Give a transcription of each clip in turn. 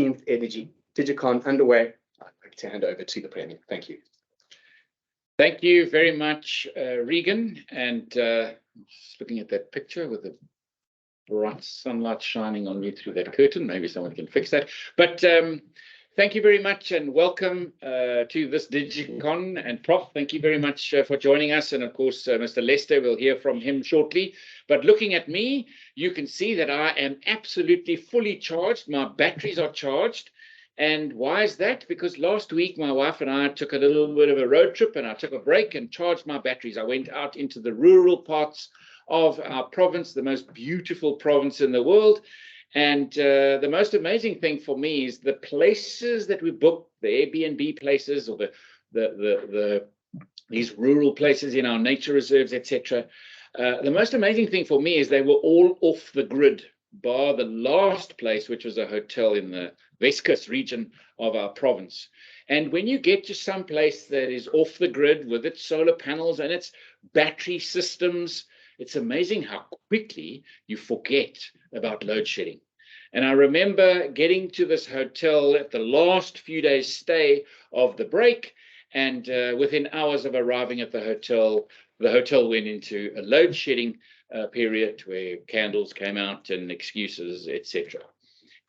Energy Digicon underway. I'd like to hand over to the Premier. Thank you. Thank you very much, Regan. And just looking at that picture with the bright sunlight shining on you through that curtain. Maybe someone can fix that. But thank you very much and welcome to this Digicon. And Prof, thank you very much for joining us. And of course, Mr. Lester, we'll hear from him shortly. But looking at me, you can see that I am absolutely fully charged. My batteries are charged. And why is that? Because last week, my wife and I took a little bit of a road trip and I took a break and charged my batteries. I went out into the rural parts of our province, the most beautiful province in the world. And the most amazing thing for me is the places that we booked, the Airbnb places or these rural places in our nature reserves, etc. The most amazing thing for me is they were all off the grid, bar the last place, which was a hotel in the West Coast region of our province. And when you get to some place that is off the grid with its solar panels and its battery systems, it's amazing how quickly you forget about load shedding. And I remember getting to this hotel at the last few days' stay of the break, and within hours of arriving at the hotel went into a load shedding period where candles came out and excuses, etc.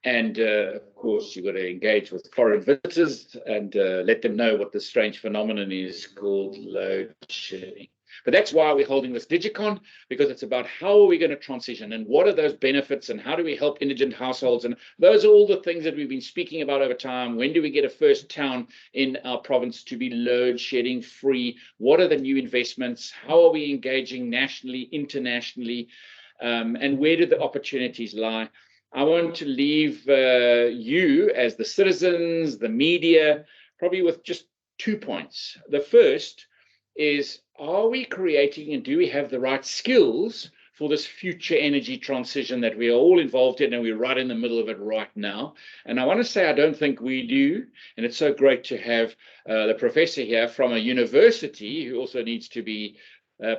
And of course, you've got to engage with foreign visitors and let them know what this strange phenomenon is called load shedding. But that's why we're holding this Digicon, because it's about how are we going to transition and what are those benefits and how do we help indigent households. And those are all the things that we've been speaking about over time. When do we get a first town in our province to be load shedding free? What are the new investments? How are we engaging nationally, internationally? And where do the opportunities lie? I want to leave you as the citizens, the media, probably with just 2 points. The first is, are we creating and do we have the right skills for this future energy transition that we are all involved in and we're right in the middle of it right now? And I want to say I don't think we do. And it's so great to have the professor here from a university who also needs to be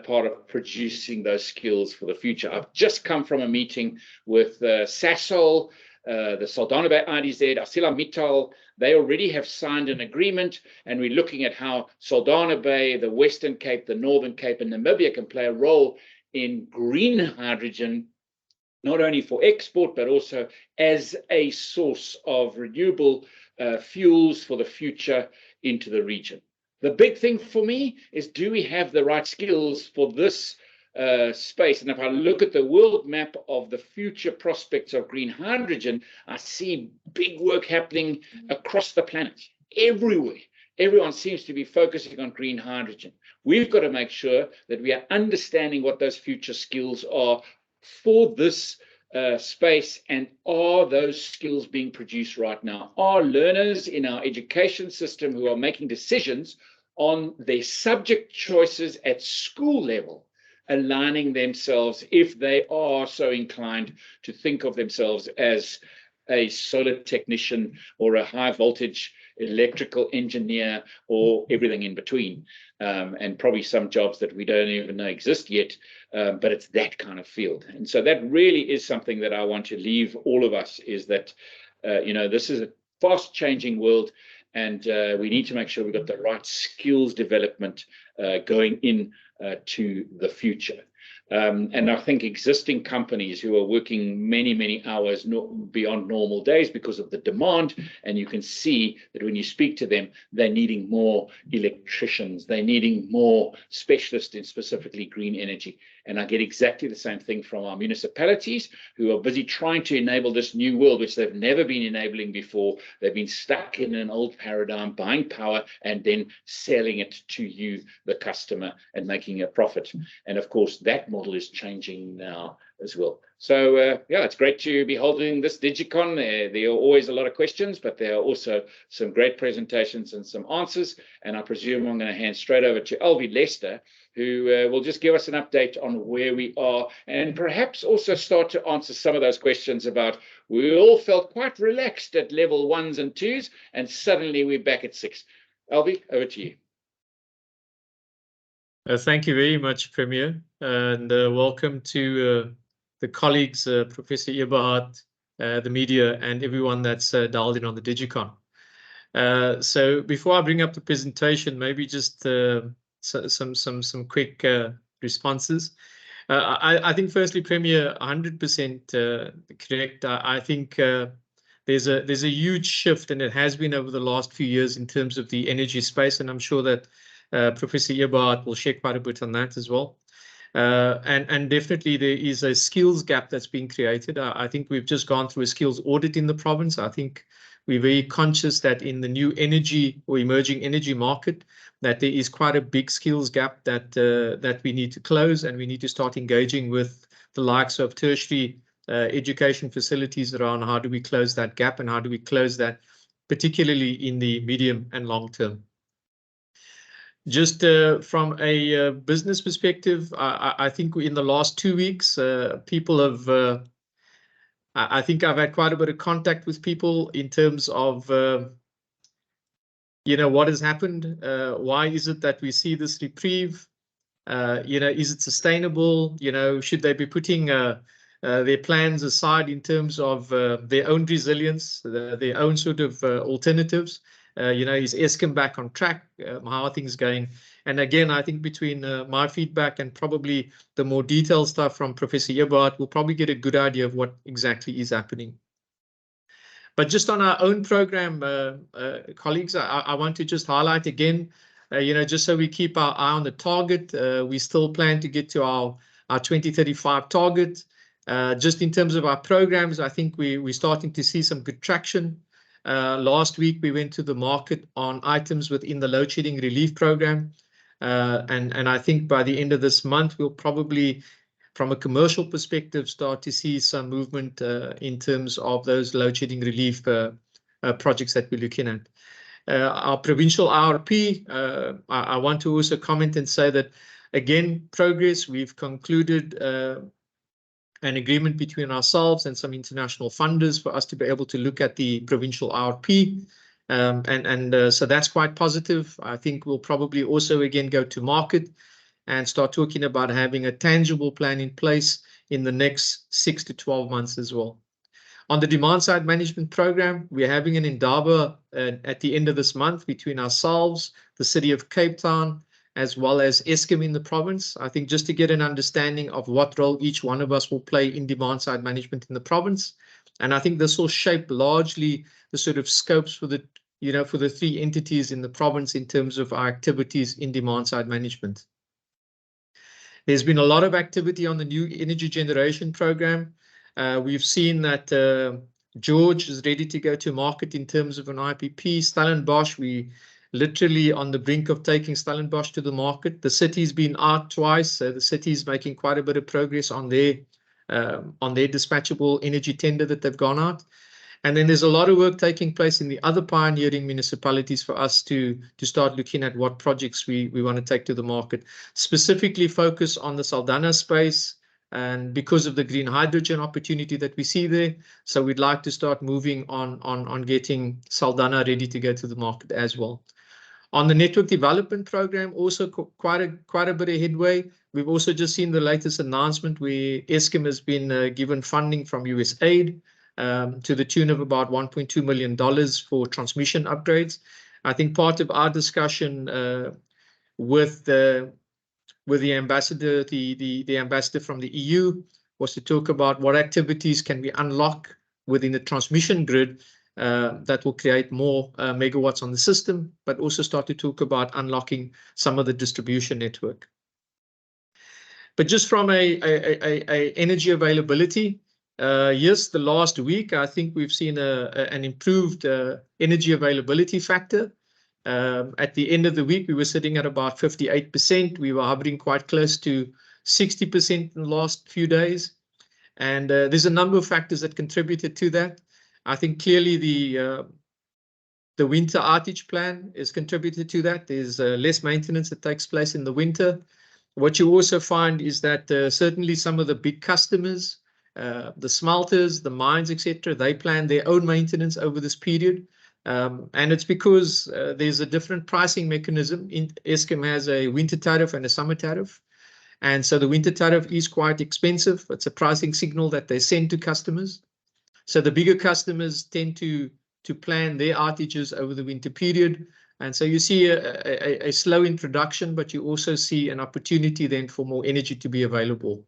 part of producing those skills for the future. I've just come from a meeting with Sasol, the Saldanha Bay IDZ, ArcelorMittal. They already have signed an agreement, and we're looking at how Saldanha Bay, the Western Cape, the Northern Cape, and Namibia can play a role in green hydrogen, not only for export, but also as a source of renewable fuels for the future into the region. The big thing for me is, do we have the right skills for this space? And if I look at the world map of the future prospects of green hydrogen, I see big work happening across the planet, everywhere. Everyone seems to be focusing on green hydrogen. We've got to make sure that we are understanding what those future skills are for this space, and are those skills being produced right now? Are learners in our education system who are making decisions on their subject choices at school level aligning themselves, if they are so inclined to think of themselves as a solar technician or a high voltage electrical engineer or everything in between, and probably some jobs that we don't even know exist yet, but it's that kind of field. And so that really is something that I want to leave all of us, is that this is a fast changing world, and we need to make sure we've got the right skills development going in to the future. And I think existing companies who are working many, many hours beyond normal days because of the demand, and you can see that when you speak to them, they're needing more electricians, they're needing more specialists in specifically green energy. And I get exactly the same thing from our municipalities who are busy trying to enable this new world, which they've never been enabling before. They've been stuck in an old paradigm, buying power and then selling it to you, the customer, and making a profit. And of course, that model is changing now as well. So yeah, it's great to be holding this Digicon. There are always a lot of questions, but there are also some great presentations and some answers. And I presume I'm going to hand straight over to Alvi Lester, who will just give us an update on where we are, and perhaps also start to answer some of those questions about, we all felt quite relaxed at level 1s and 2s, and suddenly we're back at 6. Alvi, over to you. Thank you very much, Premier, and welcome to the colleagues, Professor Eberhard the media, and everyone that's dialed in on the Digicon. So before I bring up the presentation, maybe just some quick responses. I think firstly, Premier, 100% correct. I think there's a huge shift, and it has been over the last few years in terms of the energy space, and I'm sure that Professor Eberhard will share quite a bit on that as well. And definitely there is a skills gap that's being created. I think we've just gone through a skills audit in the province. I think we're very conscious that in the new energy or emerging energy market, that there is quite a big skills gap that we need to close, and we need to start engaging with the likes of tertiary education facilities around how do we close that gap, and how do we close that, particularly in the medium and long term. Just from a business perspective, I think in the last 2 weeks, people have, I think I've had quite a bit of contact with people in terms of, what has happened? Why is it that we see this reprieve? Is it sustainable? Should they be putting their plans aside in terms of their own resilience, their own sort of alternatives? Is Eskom back on track? How are things going? And again, I think between my feedback and probably the more detailed stuff from Professor Eberhard, we'll probably get a good idea of what exactly is happening. But just on our own program, colleagues, I want to just highlight again, just so we keep our eye on the target, we still plan to get to our 2035 target. Just in terms of our programs, I think we're starting to see some good traction. Last week, we went to the market on items within the load shedding relief program. And I think by the end of this month, we'll probably, from a commercial perspective, start to see some movement in terms of those load shedding relief projects that we're looking at. Our provincial IRP, I want to also comment and say that, again, progress. We've concluded an agreement between ourselves and some international funders for us to be able to look at the provincial IRP. So that's quite positive. I think we'll probably also again go to market and start talking about having a tangible plan in place in the next 6 to 12 months as well. On the demand side management program, we're having an indaba at the end of this month between ourselves, the City of Cape Town, as well as Eskom in the province. I think just to get an understanding of what role each one of us will play in demand side management in the province. And I think this will shape largely the sort of scopes for the, for the 3 entities in the province in terms of our activities in demand side management. There's been a lot of activity on the new energy generation program. We've seen that George is ready to go to market in terms of an IPP. Stellenbosch, we literally on the brink of taking Stellenbosch to the market. The city's been out twice, so the city's making quite a bit of progress on their dispatchable energy tender that they've gone out. And then there's a lot of work taking place in the other pioneering municipalities for us to start looking at what projects we want to take to the market, specifically focus on the Saldanha space, and because of the green hydrogen opportunity that we see there. So we'd like to start moving on getting Saldanha ready to go to the market as well. On the network development program, also quite a bit of headway. We've also just seen the latest announcement where Eskom has been given funding from USAID to the tune of about $1.2 million for transmission upgrades. I think part of our discussion with the ambassador, the ambassador from the EU, was to talk about what activities can we unlock within the transmission grid that will create more megawatts on the system, but also start to talk about unlocking some of the distribution network. But just from a energy availability, yes, the last week, I think we've seen an improved energy availability factor. At the end of the week, we were sitting at about 58%. We were hovering quite close to 60% in the last few days. And there's a number of factors that contributed to that. I think clearly the winter outage plan is contributed to that. There's less maintenance that takes place in the winter. What you also find is that certainly some of the big customers, the smelters, the mines, etc., they plan their own maintenance over this period. And it's because there's a different pricing mechanism. Eskom has a winter tariff and a summer tariff. And so the winter tariff is quite expensive. It's a pricing signal that they send to customers. So the bigger customers tend to plan their outages over the winter period. And so you see a slow introduction, but you also see an opportunity then for more energy to be available.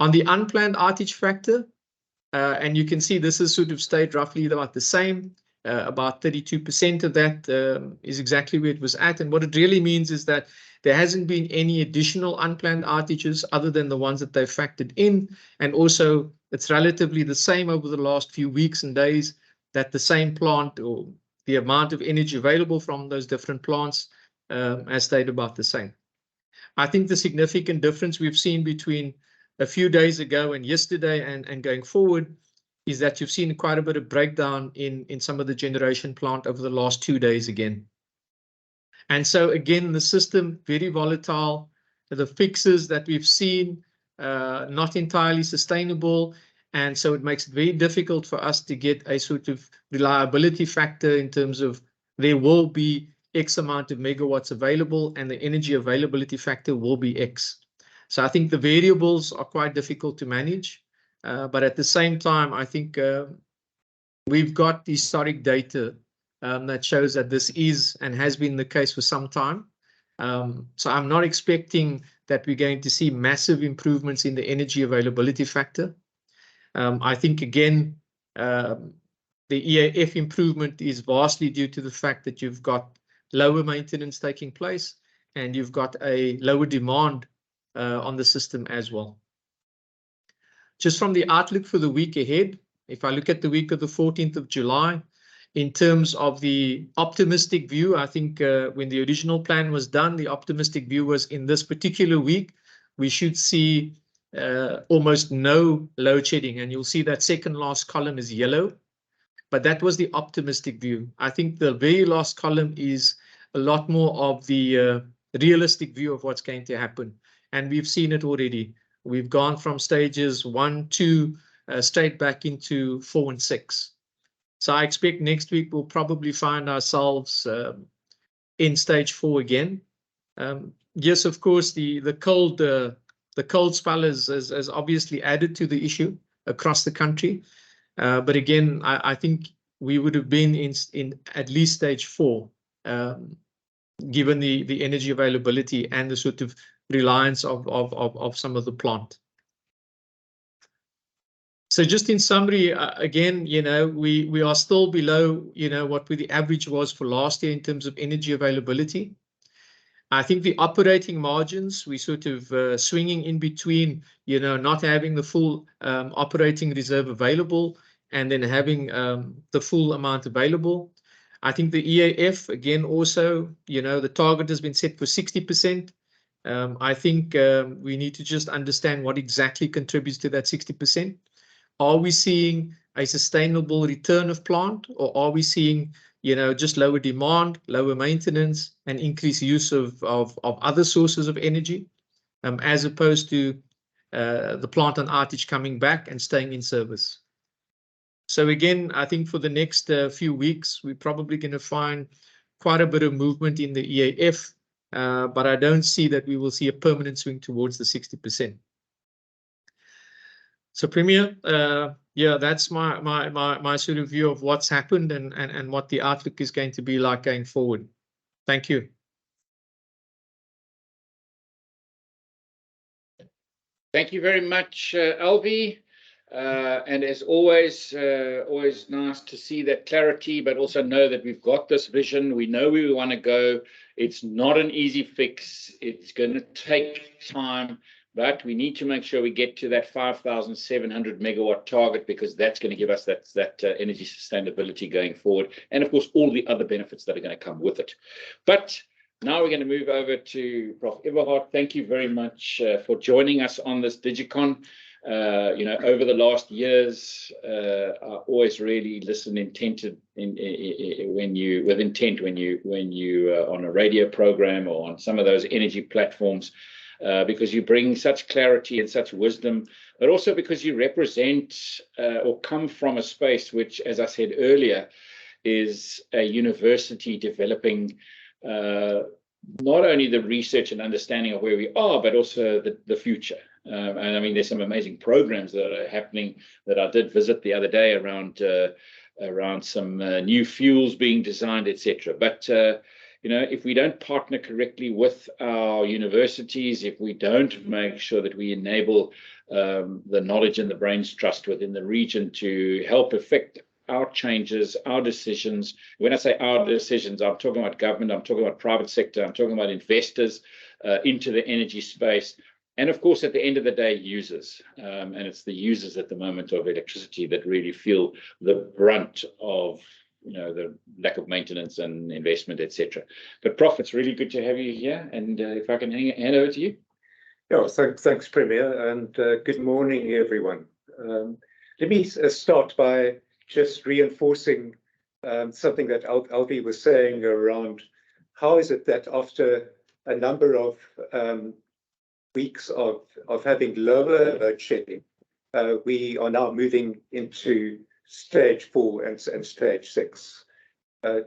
On the unplanned outage factor, and you can see this has sort of stayed roughly about the same. About 32% of that is exactly where it was at. And what it really means is that there hasn't been any additional unplanned outages other than the ones that they've factored in. And also, it's relatively the same over the last few weeks and days, that the same plant or the amount of energy available from those different plants has stayed about the same. I think the significant difference we've seen between a few days ago and yesterday and going forward is that you've seen quite a bit of breakdown in some of the generation plant over the last 2 days again. And so again, the system very volatile. The fixes that we've seen not entirely sustainable, and so it makes it very difficult for us to get a sort of reliability factor in terms of there will be X amount of megawatts available and the energy availability factor will be X. So I think the variables are quite difficult to manage, but at the same time, I think we've got historic data that shows that this is and has been the case for some time. So I'm not expecting that we're going to see massive improvements in the energy availability factor. I think, again, the EAF improvement is vastly due to the fact that you've got lower maintenance taking place and you've got a lower demand on the system as well. Just from the outlook for the week ahead, if I look at the week of the 14th of July, in terms of the optimistic view, I think when the original plan was done, the optimistic view was in this particular week, we should see almost no load shedding. And you'll see that second last column is yellow, but that was the optimistic view. I think the very last column is a lot more of the realistic view of what's going to happen. And we've seen it already. We've gone from stages 1, 2, straight back into 4 and 6. So I expect next week we'll probably find ourselves in stage 4 again. Yes, of course, the cold spell has obviously added to the issue across the country. But again, I think we would have been in at least stage 4, given the energy availability and the sort of reliance of some of the plant. So just in summary, again, we are still below, what the average was for last year in terms of energy availability. I think the operating margins, we sort of swinging in between, not having the full operating reserve available and then having the full amount available. I think the EAF, again, also, the target has been set for 60%. I think we need to just understand what exactly contributes to that 60%. Are we seeing a sustainable return of plant, or are we seeing, just lower demand, lower maintenance, and increased use of other sources of energy, as opposed to the plant on outage coming back and staying in service? So again, I think for the next few weeks, we're probably going to find quite a bit of movement in the EAF, but I don't see that we will see a permanent swing towards the 60%. So Premier, yeah, that's my sort of view of what's happened and what the outlook is going to be like going forward. Thank you. Thank you very much, Alvi. And as always, always nice to see that clarity, but also know that we've got this vision. We know where we want to go. It's not an easy fix. It's going to take time, but we need to make sure we get to that 5,700 megawatt target, because that's going to give us that energy sustainability going forward. And of course, all the other benefits that are going to come with it. But now we're going to move over to Prof. Eberhard. Thank you very much for joining us on this Digicon. Over the last years, I always really listen when you are on a radio program or on some of those energy platforms, because you bring such clarity and such wisdom, but also because you represent or come from a space which, as I said earlier, is a university developing not only the research and understanding of where we are, but also the future. And I mean, there's some amazing programs that are happening that I did visit the other day around some new fuels being designed, etc. But if we don't partner correctly with our universities, if we don't make sure that we enable the knowledge and the brains trust within the region to help affect our changes, our decisions. When I say our decisions, I'm talking about government, I'm talking about private sector, I'm talking about investors into the energy space. And of course, at the end of the day, users. And it's the users at the moment of electricity that really feel the brunt of the lack of maintenance and investment, etc. But Prof, it's really good to have you here. And if I can hand over to you. Yeah, thanks, Premier, and good morning, everyone. Let me start by just reinforcing something that Albi was saying around how is it that after a number of weeks of having lower load shedding, we are now moving into stage 4 and stage 6.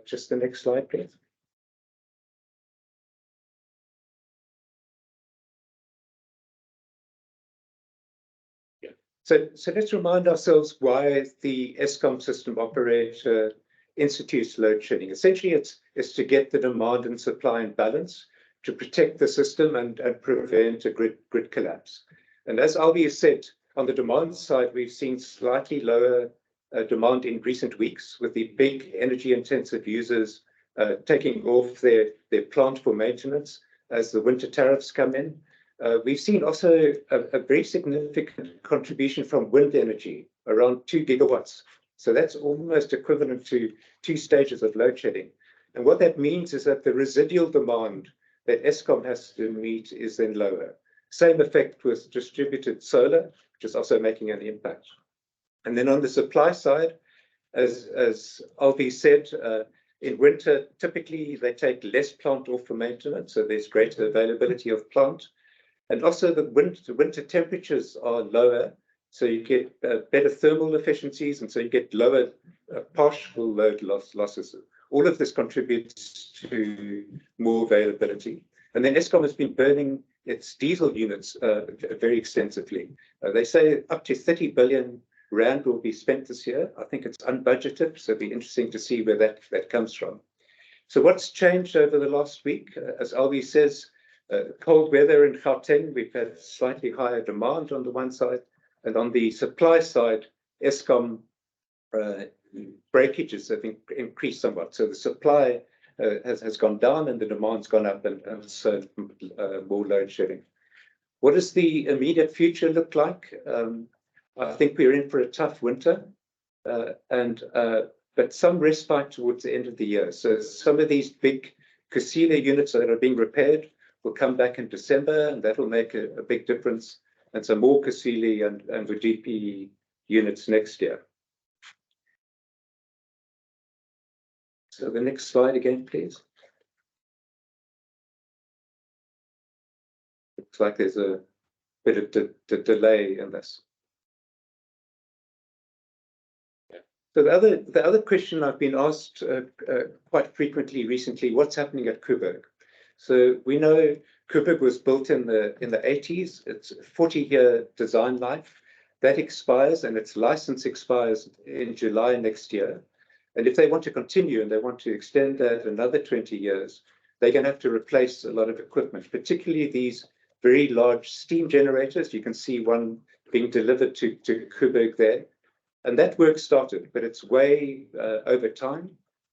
Just the next slide, please. So let's remind ourselves why the Eskom system operator institutes load shedding. Essentially, it's to get the demand and supply in balance, to protect the system and prevent a grid collapse. And as Albi has said, on the demand side, we've seen slightly lower demand in recent weeks, with the big energy-intensive users taking off their plant for maintenance as the winter tariffs come in. We've seen also a very significant contribution from wind energy, around 2 gigawatts. So that's almost equivalent to 2 stages of load shedding. And what that means is that the residual demand that Eskom has to meet is then lower. Same effect with distributed solar, which is also making an impact. And then on the supply side, as Albi said, in winter, typically they take less plant off for maintenance, so there's greater availability of plant. And also the winter temperatures are lower, so you get better thermal efficiencies, and so you get lower partial load losses. All of this contributes to more availability. And then Eskom has been burning its diesel units very extensively. They say up to 30 billion Rand will be spent this year. I think it's unbudgeted, so it'll be interesting to see where that comes from. So what's changed over the last week? As Albi says, cold weather in Gauteng, we've had slightly higher demand on the one side, and on the supply side, Eskom breakages have increased somewhat. So the supply has gone down and the demand's gone up, and so more load shedding. What does the immediate future look like? I think we're in for a tough winter, but some respite towards the end of the year. So some of these big Kusile units that are being repaired will come back in December, and that will make a big difference. And some more Kusile and Vujip units next year. So the next slide again, please. Looks like there's a bit of delay in this. So the other question I've been asked quite frequently recently, what's happening at Koeberg? So we know Koeberg was built in the 80s. It's a 40-year design life. That expires, and its license expires in July next year. And if they want to continue and they want to extend that another 20 years, they're going to have to replace a lot of equipment, particularly these very large steam generators. You can see one being delivered to Koeberg there. And that work started, but it's way over time.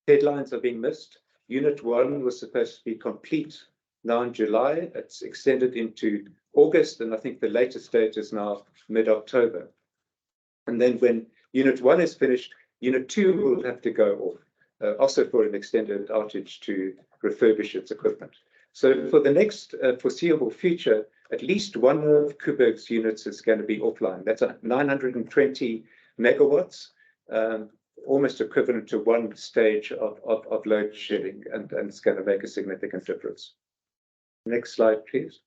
Deadlines are being missed. Unit 1 was supposed to be complete now in July. It's extended into August, and I think the latest date is now mid-October. And then when Unit 1 is finished, Unit 2 will have to go off, also for an extended outage to refurbish its equipment. So for the next foreseeable future, at least one of Koeberg's units is going to be offline. That's 920 megawatts, almost equivalent to one stage of load shedding, and it's going to make a significant difference. Next slide, please.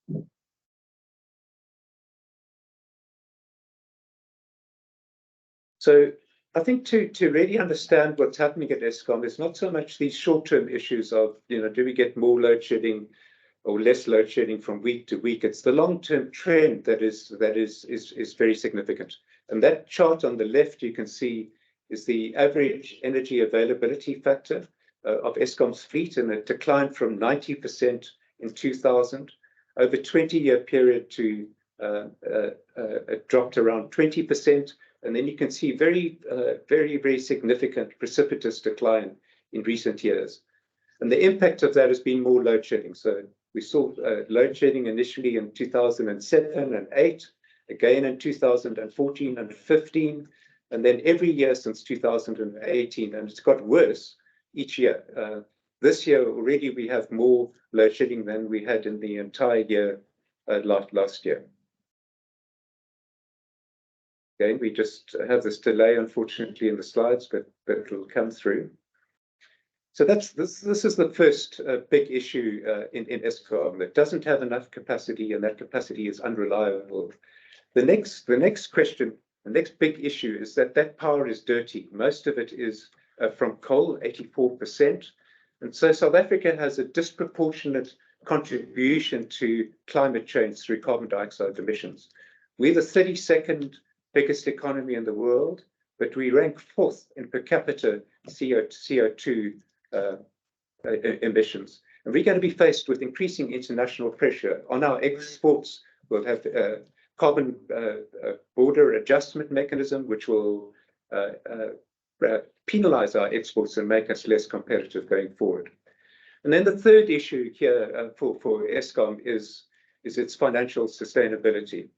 So I think to really understand what's happening at Eskom, it's not so much these short-term issues of, do we get more load shedding or less load shedding from week to week? It's the long-term trend that is very significant. And that chart on the left, you can see, is the average energy availability factor of Eskom's fleet, and it declined from 90% in 2000 over 20-year period to it dropped around 20%. And then you can see very significant precipitous decline in recent years. And the impact of that has been more load shedding. So we saw load shedding initially in 2007 and 8, again in 2014 and 15, and then every year since 2018, and it's got worse each year. This year already we have more load shedding than we had in the entire year last year. Again, we just have this delay, unfortunately, in the slides, but it will come through. So this is the first big issue in Eskom. It doesn't have enough capacity, and that capacity is unreliable. The next question, the next big issue is that power is dirty. Most of it is from coal, 84%. And so South Africa has a disproportionate contribution to climate change through carbon dioxide emissions. We're the 32nd biggest economy in the world, but we rank 4th in per capita CO2 emissions. And we're going to be faced with increasing international pressure on our exports. We'll have a carbon border adjustment mechanism, which will penalize our exports and make us less competitive going forward. And then the third issue here for Eskom is its financial sustainability.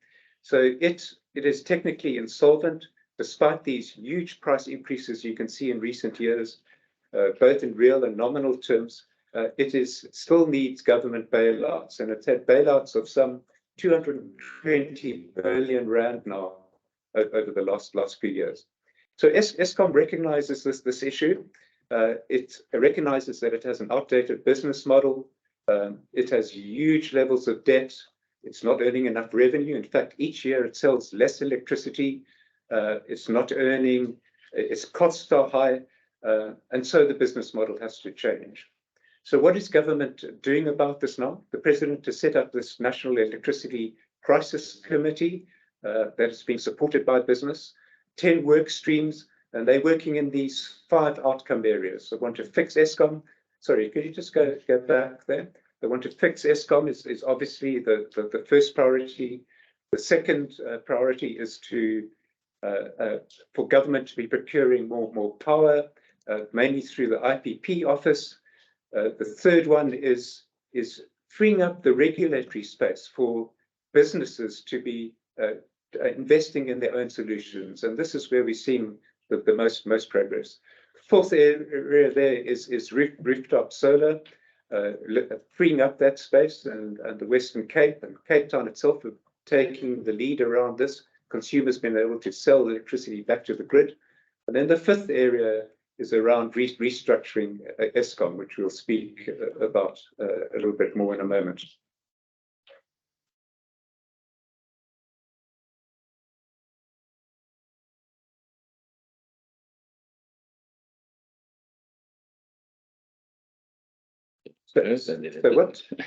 So it is technically insolvent, despite these huge price increases you can see in recent years, both in real and nominal terms. It still needs government bailouts, and it's had bailouts of some 220 billion rand now over the last few years. So Eskom recognizes this issue. It recognizes that it has an outdated business model. It has huge levels of debt. It's not earning enough revenue. In fact, each year it sells less electricity. It's not earning, its costs are high, and so the business model has to change. So what is government doing about this now? The president has set up this National Electricity Crisis Committee that has been supported by business, 10 work streams, and they're working in these 5 outcome areas. They want to fix Eskom. Sorry, could you just go back there? They want to fix Eskom is obviously the first priority. The second priority is for government to be procuring more power, mainly through the IPP office. The third one is freeing up the regulatory space for businesses to be investing in their own solutions, and this is where we're seeing the most progress. Fourth area there is rooftop solar, freeing up that space, and the Western Cape and Cape Town itself are taking the lead around this. Consumers being able to sell electricity back to the grid. And then the fifth area is around restructuring Eskom, which we'll speak about a little bit more in a moment.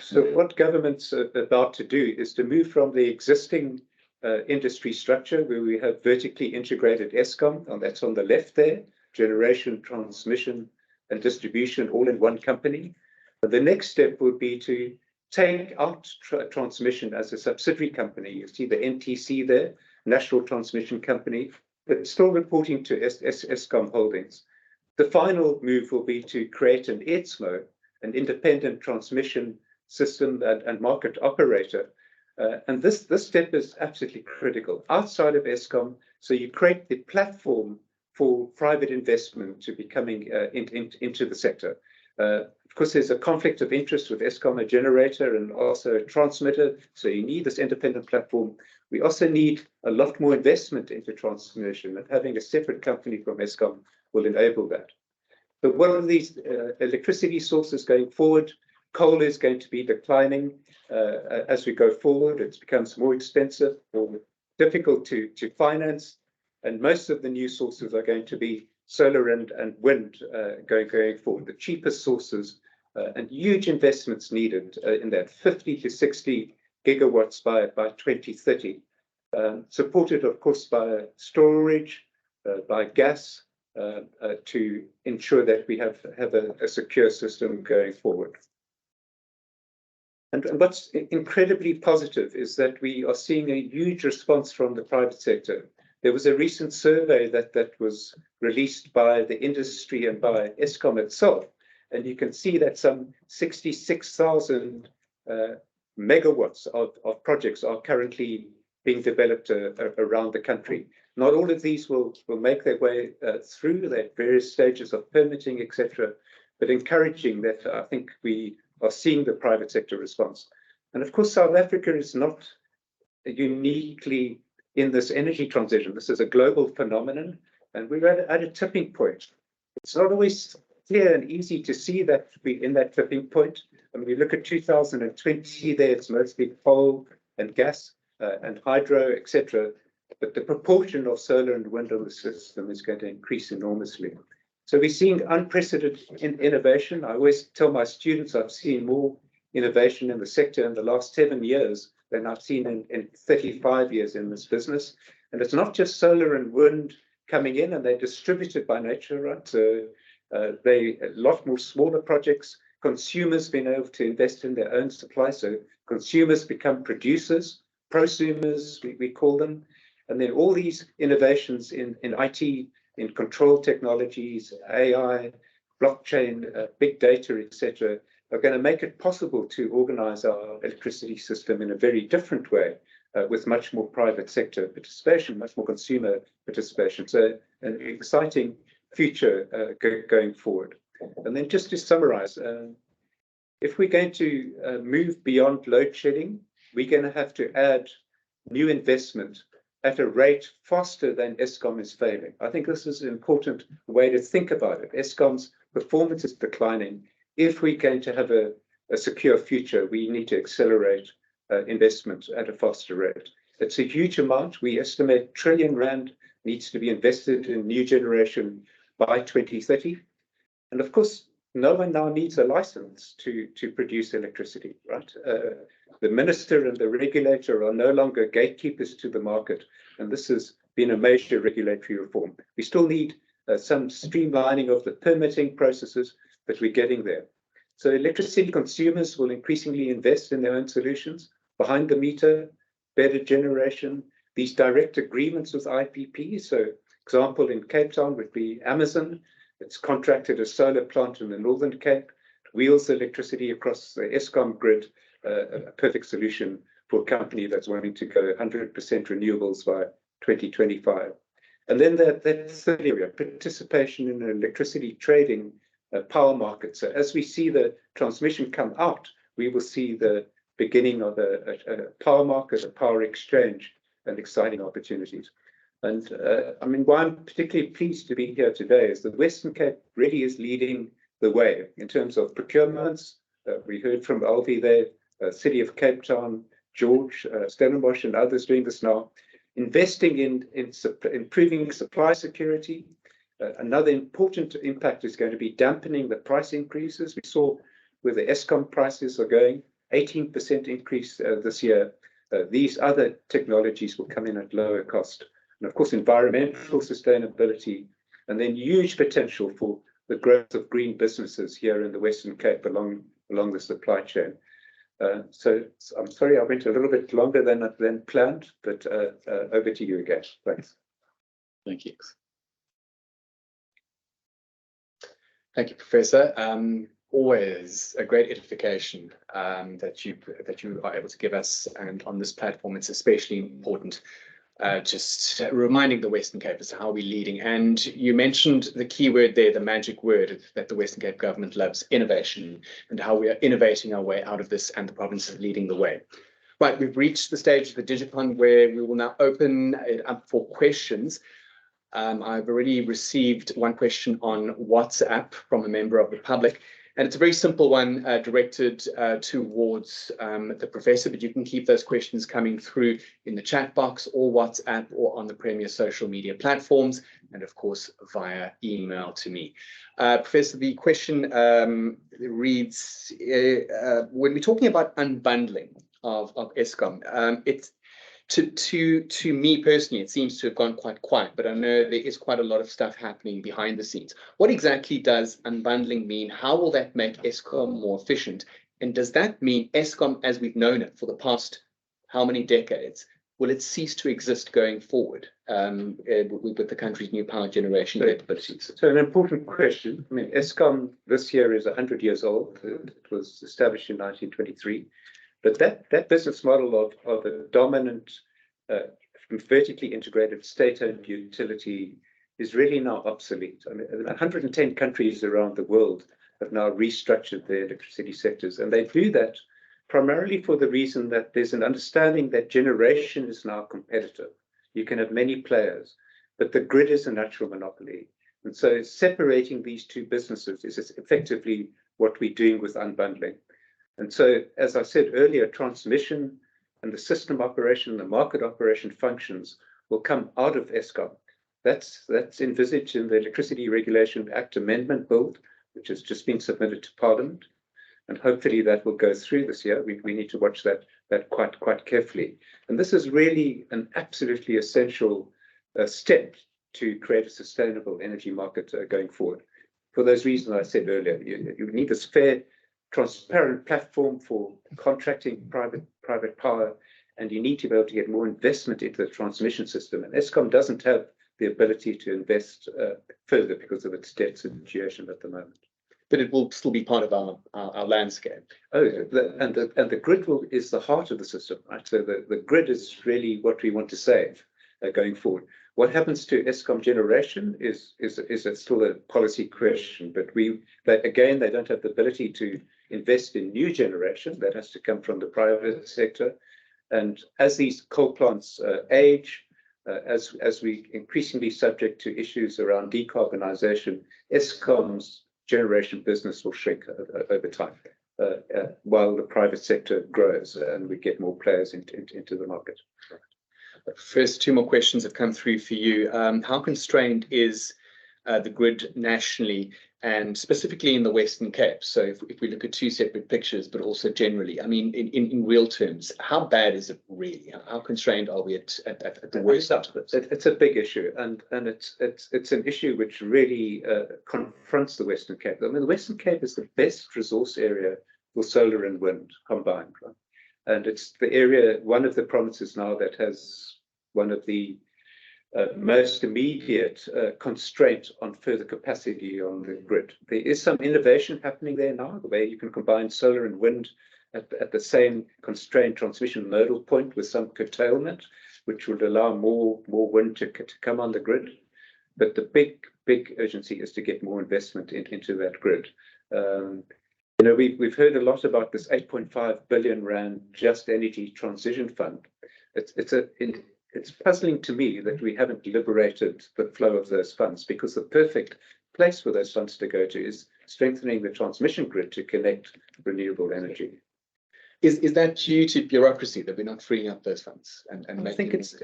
So what government's about to do is to move from the existing industry structure where we have vertically integrated Eskom, and that's on the left there, generation, transmission, and distribution all in one company. But the next step would be to take out transmission as a subsidiary company. You see the NTC there, National Transmission Company, but still reporting to Eskom Holdings. The final move will be to create an ETSMO, an independent transmission system and market operator. And this step is absolutely critical outside of Eskom. So you create the platform for private investment to be coming into the sector. Of course, there's a conflict of interest with Eskom, a generator and also a transmitter. So you need this independent platform. We also need a lot more investment into transmission, and having a separate company from Eskom will enable that. But one of these electricity sources going forward, coal is going to be declining as we go forward. It becomes more expensive or difficult to finance. And most of the new sources are going to be solar and wind going forward, the cheapest sources, and huge investments needed in that 50 to 60 gigawatts by 2030, supported, of course, by storage, by gas, to ensure that we have a secure system going forward. And what's incredibly positive is that we are seeing a huge response from the private sector. There was a recent survey that was released by the industry and by Eskom itself, and you can see that some 66,000 megawatts of projects are currently being developed around the country. Not all of these will make their way through the various stages of permitting, etc., but encouraging that I think we are seeing the private sector response. And of course, South Africa is not uniquely in this energy transition. This is a global phenomenon, and we're at a tipping point. It's not always clear and easy to see that we're in that tipping point. And we look at 2020 there, it's mostly coal and gas and hydro, etc. But the proportion of solar and wind on the system is going to increase enormously. So we're seeing unprecedented innovation. I always tell my students I've seen more innovation in the sector in the last 7 years than I've seen in 35 years in this business. And it's not just solar and wind coming in, and they're distributed by nature, right? So they a lot more smaller projects. Consumers being able to invest in their own supply. So consumers become producers, prosumers, we call them. And then all these innovations in IT, in control technologies, AI, blockchain, big data, etc., are going to make it possible to organize our electricity system in a very different way, with much more private sector participation, much more consumer participation. So an exciting future going forward. And then just to summarize, if we're going to move beyond load shedding, we're going to have to add new investment at a rate faster than Eskom is failing. I think this is an important way to think about it. Eskom's performance is declining. If we're going to have a secure future, we need to accelerate investment at a faster rate. It's a huge amount. We estimate R1 trillion needs to be invested in new generation by 2030. And of course, no one now needs a license to produce electricity, right? The minister and the regulator are no longer gatekeepers to the market, and this has been a major regulatory reform. We still need some streamlining of the permitting processes, but we're getting there. So electricity consumers will increasingly invest in their own solutions, behind the meter, better generation, these direct agreements with IPPs. So example in Cape Town would be Amazon. It's contracted a solar plant in the Northern Cape, wheels electricity across the Eskom grid, a perfect solution for a company that's wanting to go 100% renewables by 2025. And then that third area, participation in electricity trading power market. So as we see the transmission come out, we will see the beginning of a power market, a power exchange, and exciting opportunities. And I mean, why I'm particularly pleased to be here today is the Western Cape really is leading the way in terms of procurements. We heard from Alvi there, City of Cape Town, George, Stellenbosch, and others doing this now, investing in improving supply security. Another important impact is going to be dampening the price increases. We saw where the Eskom prices are going, 18% increase this year. These other technologies will come in at lower cost. And of course, environmental sustainability, and then huge potential for the growth of green businesses here in the Western Cape along the supply chain. So I'm sorry I went a little bit longer than planned, but over to you again. Thanks. Thank you. Thank you, Professor. Always a great edification that you are able to give us, and on this platform, it's especially important. Just reminding the Western Cape as to how we're leading. And you mentioned the key word there, the magic word that the Western Cape government loves, innovation, and how we are innovating our way out of this, and the province is leading the way. Right, we've reached the stage of the Digicon where we will now open it up for questions. I've already received one question on WhatsApp from a member of the public. And it's a very simple one directed towards the professor, but you can keep those questions coming through in the chat box or WhatsApp or on the Premier social media platforms, and of course via email to me. Professor, the question reads, when we're talking about unbundling of Eskom, it's to me personally, it seems to have gone quite quiet, but I know there is quite a lot of stuff happening behind the scenes. What exactly does unbundling mean? How will that make Eskom more efficient? And does that mean Eskom, as we've known it for the past how many decades, will it cease to exist going forward with the country's new power generation capabilities? So an important question. I mean, Eskom this year is 100 years old. It was established in 1923. But that business model of a dominant, vertically integrated state-owned utility is really now obsolete. I mean, 110 countries around the world have now restructured their electricity sectors, and they do that primarily for the reason that there's an understanding that generation is now competitive. You can have many players, but the grid is a natural monopoly. And so separating these two businesses is effectively what we're doing with unbundling. And so, as I said earlier, transmission and the system operation, the market operation functions will come out of Eskom. That's envisaged in the Electricity Regulation Act Amendment Bill, which has just been submitted to Parliament. And hopefully that will go through this year. We need to watch that quite carefully. And this is really an absolutely essential step to create a sustainable energy market going forward. For those reasons I said earlier, you need this fair, transparent platform for contracting private power, and you need to be able to get more investment into the transmission system. And Eskom doesn't have the ability to invest further because of its debt situation at the moment. But it will still be part of our landscape. Oh, and the grid is the heart of the system, right? So the grid is really what we want to save going forward. What happens to Eskom generation is still a policy question, but they don't have the ability to invest in new generation. That has to come from the private sector. And as these coal plants age, as we increasingly subject to issues around decarbonisation, Eskom's generation business will shrink over time while the private sector grows and we get more players into the market. First, two more questions have come through for you. How constrained is the grid nationally and specifically in the Western Cape? So if we look at two separate pictures, but also generally, I mean, in real terms, how bad is it really? How constrained are we at the worst of it? It's a big issue, and it's an issue which really confronts the Western Cape. I mean, the Western Cape is the best resource area for solar and wind combined, right? And it's the area, one of the provinces now that has one of the most immediate constraint on further capacity on the grid. There is some innovation happening there now, the way you can combine solar and wind at the same constrained transmission nodal point with some curtailment, which would allow more wind to come on the grid. But the big urgency is to get more investment into that grid. You know, we've heard a lot about this 8.5 billion rand Just Energy Transition Fund. It's puzzling to me that we haven't liberated the flow of those funds, because the perfect place for those funds to go to is strengthening the transmission grid to connect renewable energy. Is that due to bureaucracy that we're not freeing up those funds? I think it's.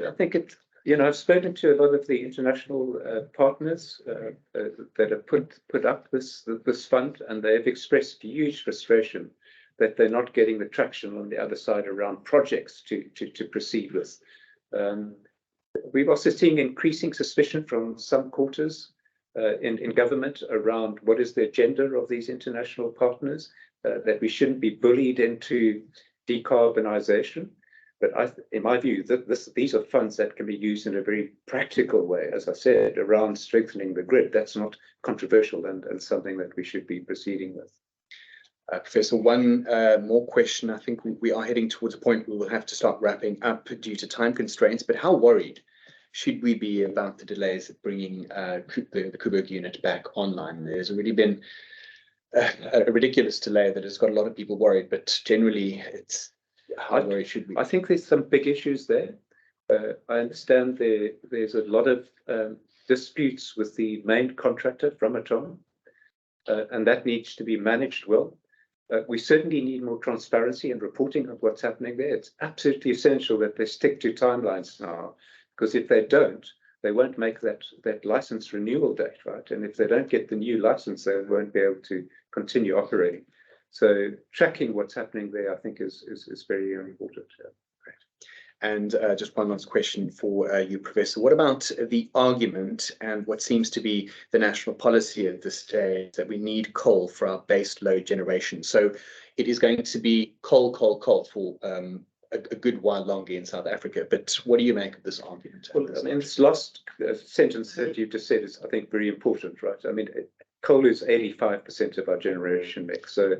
You know, I've spoken to a lot of the international partners that have put up this fund, and they've expressed huge frustration that they're not getting the traction on the other side around projects to proceed with. We've also seen increasing suspicion from some quarters in government around what is the agenda of these international partners, that we shouldn't be bullied into decarbonisation. But in my view, these are funds that can be used in a very practical way, as I said, around strengthening the grid. That's not controversial and something that we should be proceeding with. Professor, one more question. I think we are heading towards a point where we'll have to start wrapping up due to time constraints, but how worried should we be about the delays of bringing the Koeberg unit back online? There's already been a ridiculous delay that has got a lot of people worried, but generally it's how worried should we be? I think there's some big issues there. I understand there's a lot of disputes with the main contractor from Anton. and that needs to be managed well. We certainly need more transparency and reporting of what's happening there. It's absolutely essential that they stick to timelines now, because if they don't, they won't make that license renewal date, right? And if they don't get the new license, they won't be able to continue operating. So tracking what's happening there, I think, is very important. Yeah. And just one last question for you, Professor. What about the argument and what seems to be the national policy at this stage that we need coal for our base load generation? So it is going to be coal for a good while longer in South Africa. But what do you make of this argument? Well, I mean, this last sentence that you just said is, I think, very important, right? I mean, coal is 85% of our generation mix, so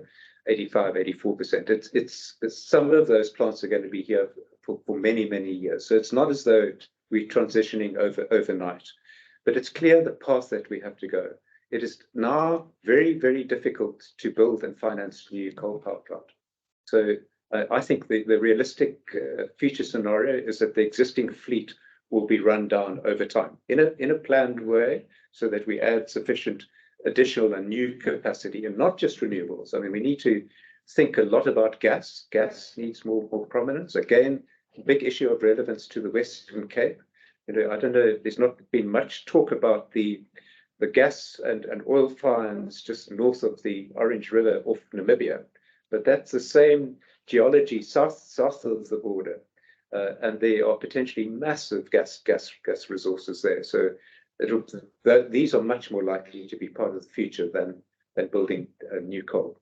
85, 84%. It's some of those plants are going to be here for many, many years. So it's not as though we're transitioning overnight, but it's clear the path that we have to go. It is now very, very difficult to build and finance new coal power plant. So I think the realistic future scenario is that the existing fleet will be run down over time in a planned way, so that we add sufficient additional and new capacity, and not just renewables. I mean, we need to think a lot about gas. Gas needs more prominence. Again, big issue of relevance to the Western Cape. You know, I don't know, there's not been much talk about the gas and oil finds just north of the Orange River off Namibia, but that's the same geology south of the border, and there are potentially massive gas resources there. So these are much more likely to be part of the future than building new coal.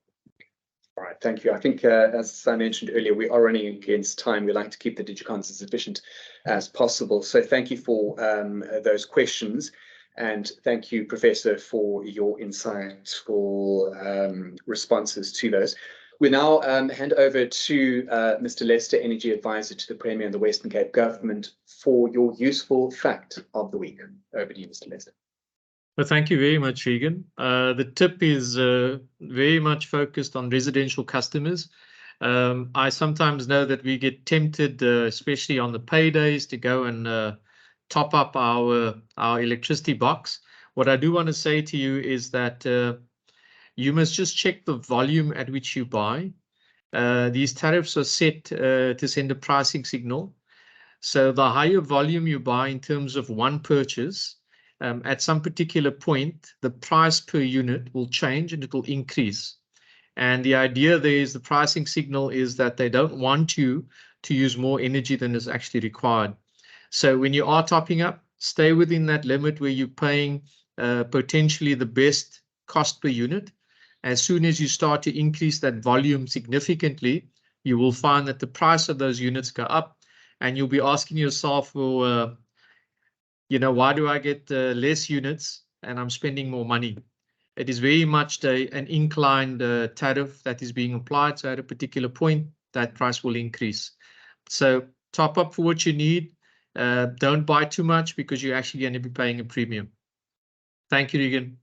All right, thank you. I think, as I mentioned earlier, we are running against time. We like to keep the Digicons as efficient as possible. So thank you for those questions. And thank you, Professor, for your insightful responses to those. We now hand over to Mr. Lester, Energy Advisor to the Premier and the Western Cape Government, for your useful fact of the week. Over to you, Mr. Lester. Well, thank you very much, Regan. The tip is very much focused on residential customers. I sometimes know that we get tempted, especially on the paydays, to go and top up our electricity box. What I do want to say to you is that you must just check the volume at which you buy. These tariffs are set to send a pricing signal. So the higher volume you buy in terms of one purchase, at some particular point, the price per unit will change and it will increase. And the idea there is the pricing signal is that they don't want you to use more energy than is actually required. So when you are topping up, stay within that limit where you're paying potentially the best cost per unit. As soon as you start to increase that volume significantly, you will find that the price of those units go up, and you'll be asking yourself, well, you know, why do I get less units and I'm spending more money? It is very much an inclined tariff that is being applied. So at a particular point, that price will increase. So top up for what you need. Don't buy too much, because you're actually going to be paying a premium. Thank you, Regan.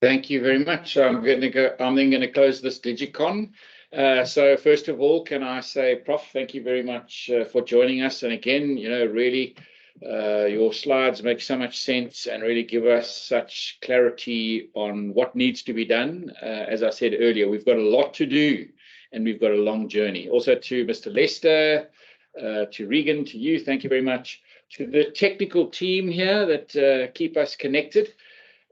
Thank you very much. I'm then going to close this Digicon. So first of all, can I say, Prof, thank you very much for joining us. And again, you know, really, your slides make so much sense and really give us such clarity on what needs to be done. As I said earlier, we've got a lot to do and we've got a long journey. Also to Mr. Lester, to Regan, to you, thank you very much. To the technical team here that keep us connected,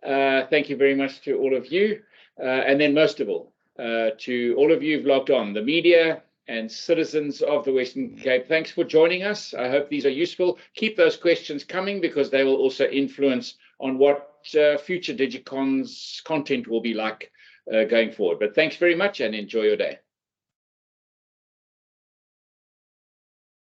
thank you very much to all of you. And then most of all, to all of you who've logged on, the media and citizens of the Western Cape, thanks for joining us. I hope these are useful. Keep those questions coming, because they will also influence on what future Digicon's content will be like going forward. But thanks very much and enjoy your day.